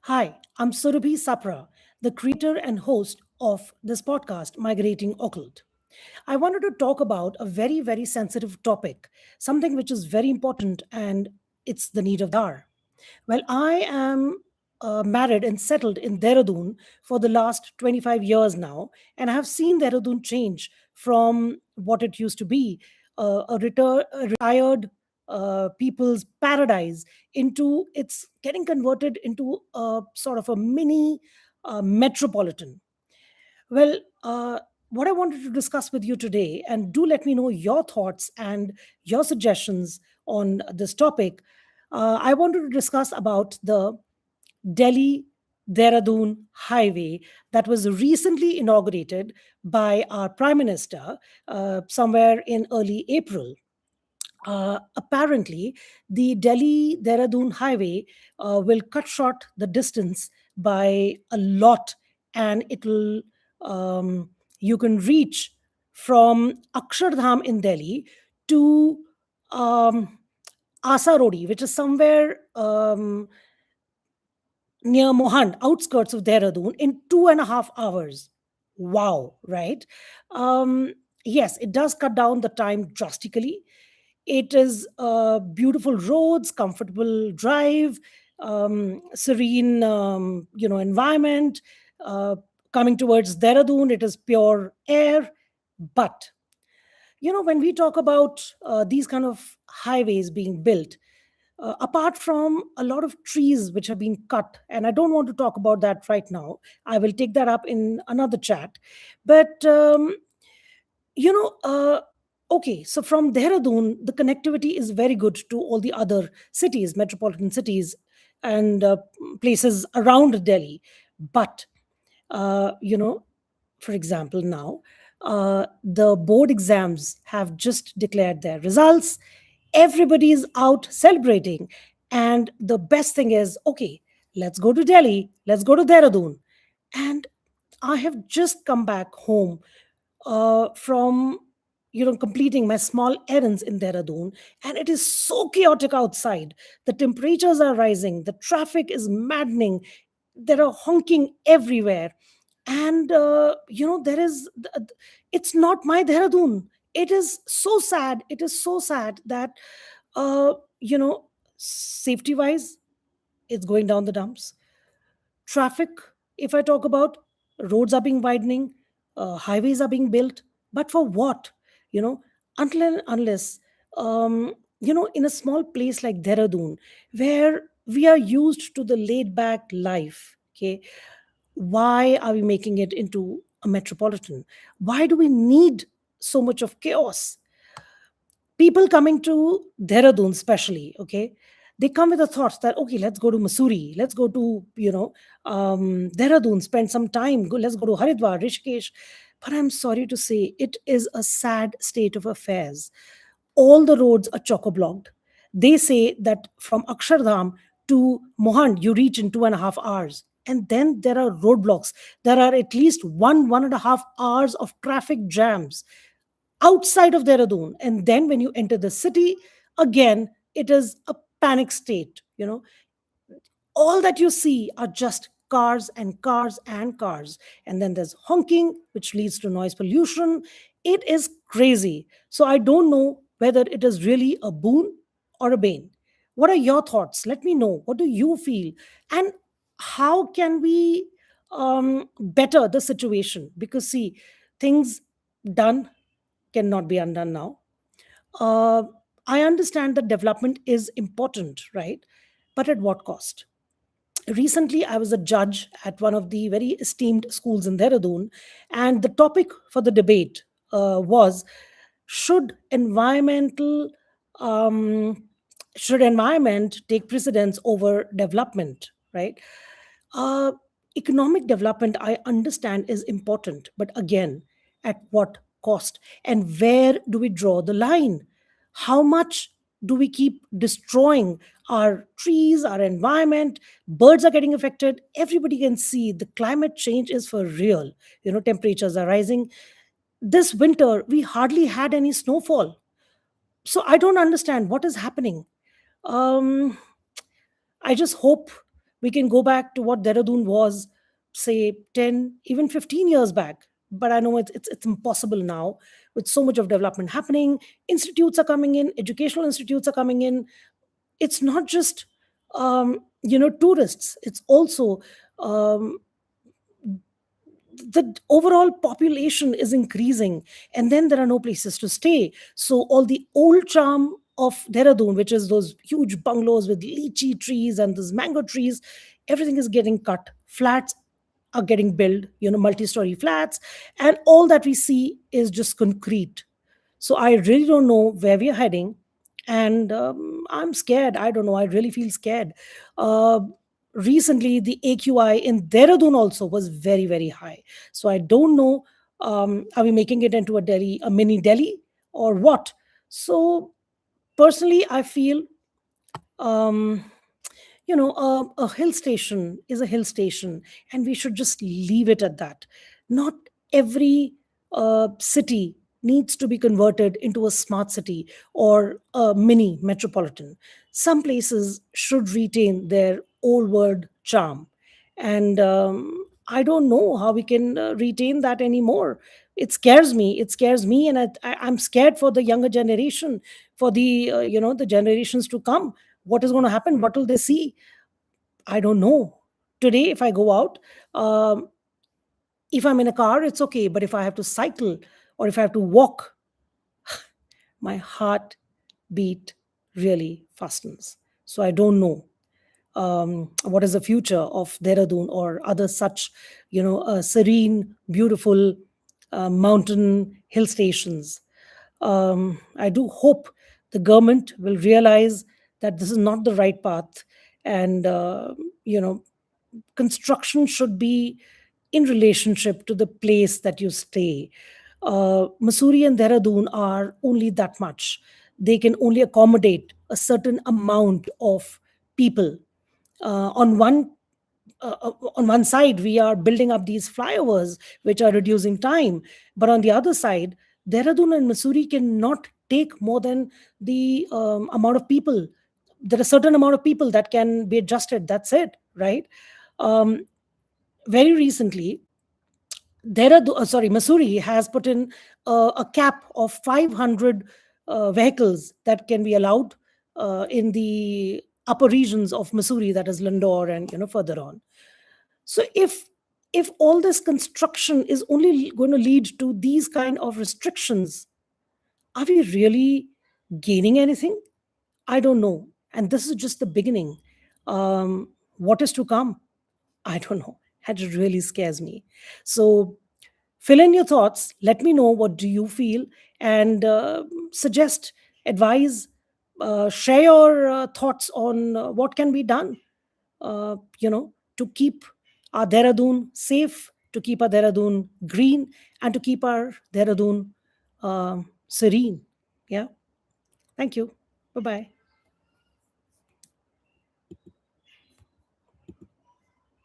Hi, I'm Surabhi Sapra, the creator and host of this podcast, Migrating Occult. I wanted to talk about a very, very sensitive topic, something which is very important, and it's the need of the hour. Well, I am married and settled in Dehradun for the last 25 years now, and I have seen Dehradun change from what it used to be a retired people's paradise into it's getting converted into a sort of a mini metropolitan. Well, what I wanted to discuss with you today, and do let me know your thoughts and your suggestions on this topic. I wanted to discuss about the Delhi Dehradun highway that was recently inaugurated by our Prime Minister somewhere in early April. Apparently, the Delhi Dehradun highway will cut short the distance by a lot, and it'll you can reach from Akshardham in Delhi to um, Asarodi, which is somewhere near Mohand, outskirts of Dehradun, in 2.5 hours. Wow, right? Um, yes, it does cut down the time drastically. It is beautiful roads, comfortable drive, serene, environment. Uh, Coming towards Dehradun, it is pure air. But when we talk about these kind of highways being built, apart from a lot of trees which have been cut, and I don't want to talk about that right now, I will take that up in another chat. But you know okay, so from Dehradun the connectivity is very good to all the other cities, metropolitan cities, and places around Delhi. But uh, you know for example, now the board exams have just declared their results. Everybody is out celebrating, and the best thing is, okay, let's go to Delhi, let's go to Dehradun. And I have just come back home from completing my small errands in Dehradun, and it is so chaotic outside. The temperatures are rising, the traffic is maddening, there are honking everywhere, and there is it's not my Dehradun. It is so sad, it is so sad that uh, you know safety wise it's going down the dumps. Traffic, if I talk about, roads are being widening, highways are being built, but for what? you know until and unless in a small place like Dehradun, where we are used to the laid back life, okay, why are we making it into a metropolitan? Why do we need so much of chaos? People coming to Dehradun, especially, okay, they come with the thoughts that, okay, let's go to Missouri, let's go to, Dehradun, spend some time, let's go to Haridwar, Rishikesh. But I'm sorry to say, it is a sad state of affairs. All the roads are choco blocked. They say that from Akshardham to Mohand, you reach in 2.5 hours. And then there are roadblocks. There are at least 1.5 hours of traffic jams outside of Dehradun. And then when you enter the city, again, it is a panic state. All that you see are just cars and cars and cars. And then there's honking, which leads to noise pollution. It is crazy. So I don't know whether it is really a boon or a bane. What are your thoughts? Let me know. What do you feel? And how can we better the situation? Because, see, things done cannot be undone now. uh, I understand that development is important, right? But at what cost? Recently, I was a judge at one of the very esteemed schools in Dehradun, and the topic for the debate was, should environmental um, should environment take precedence over development, right? uh, Economic development, I understand, is important, but again, at what cost? And where do we draw the line? How much do we keep destroying our trees, our environment? Birds are getting affected. Everybody can see the climate change is for real. Temperatures are rising. This winter we hardly had any snowfall. So I don't understand what is happening. um I just hope We can go back to what Dehradun was, say 10, even 15 years back. But I know it's impossible now with so much of development happening. Institutes are coming in, educational institutes are coming in. It's not just tourists. It's also um, the overall population is increasing, and then there are no places to stay. So all the old charm of Dehradun, which is those huge bungalows with lychee trees and those mango trees, everything is getting cut. Flats are getting built, multi-story flats, and all that we see is just concrete. So I really don't know where we are heading, and I'm scared. I don't know. I really feel scared. Uh, Recently, the AQI in Dehradun also was very, very high. So I don't know. Are we making it into a mini Delhi, or what? So personally, I feel um, a hill station is a hill station, and we should just leave it at that. Not every city needs to be converted into a smart city or a mini metropolitan. Some places should retain their old world charm, and I don't know how we can retain that anymore. It scares me, and I'm scared for the younger generation, for the generations to come. What is going to happen? What will they see? I don't know. Today, if I go out, um, if I'm in a car, it's okay. But if I have to cycle or if I have to walk, my heart beat really fastens. So I don't know what is the future of Dehradun or other such, serene, beautiful mountain hill stations. I do hope the government will realize that this is not the right path, and construction should be in relationship to the place that you stay. Mussoorie and Dehradun are only that much. They can only accommodate a certain amount of people. Uh, on one on one side, we are building up these flyovers which are reducing time, but on the other side, Dehradun and Mussoorie cannot take more than the amount of people. There are certain amount of people that can be adjusted. That's it, right? um, Very recently, Mussoorie has put in a cap of 500 vehicles that can be allowed in the upper regions of Mussoorie, that is Lindore and further on. So if all this construction is only going to lead to these kind of restrictions, are we really gaining anything? I don't know. And this is just the beginning. What is to come? I don't know. That really scares me. So fill in your thoughts. Let me know what do you feel, and suggest, advise, share your thoughts on what can be done. To keep our Dehradun safe, to keep our Dehradun green, and to keep our Dehradun serene. Yeah. Thank you. Bye bye.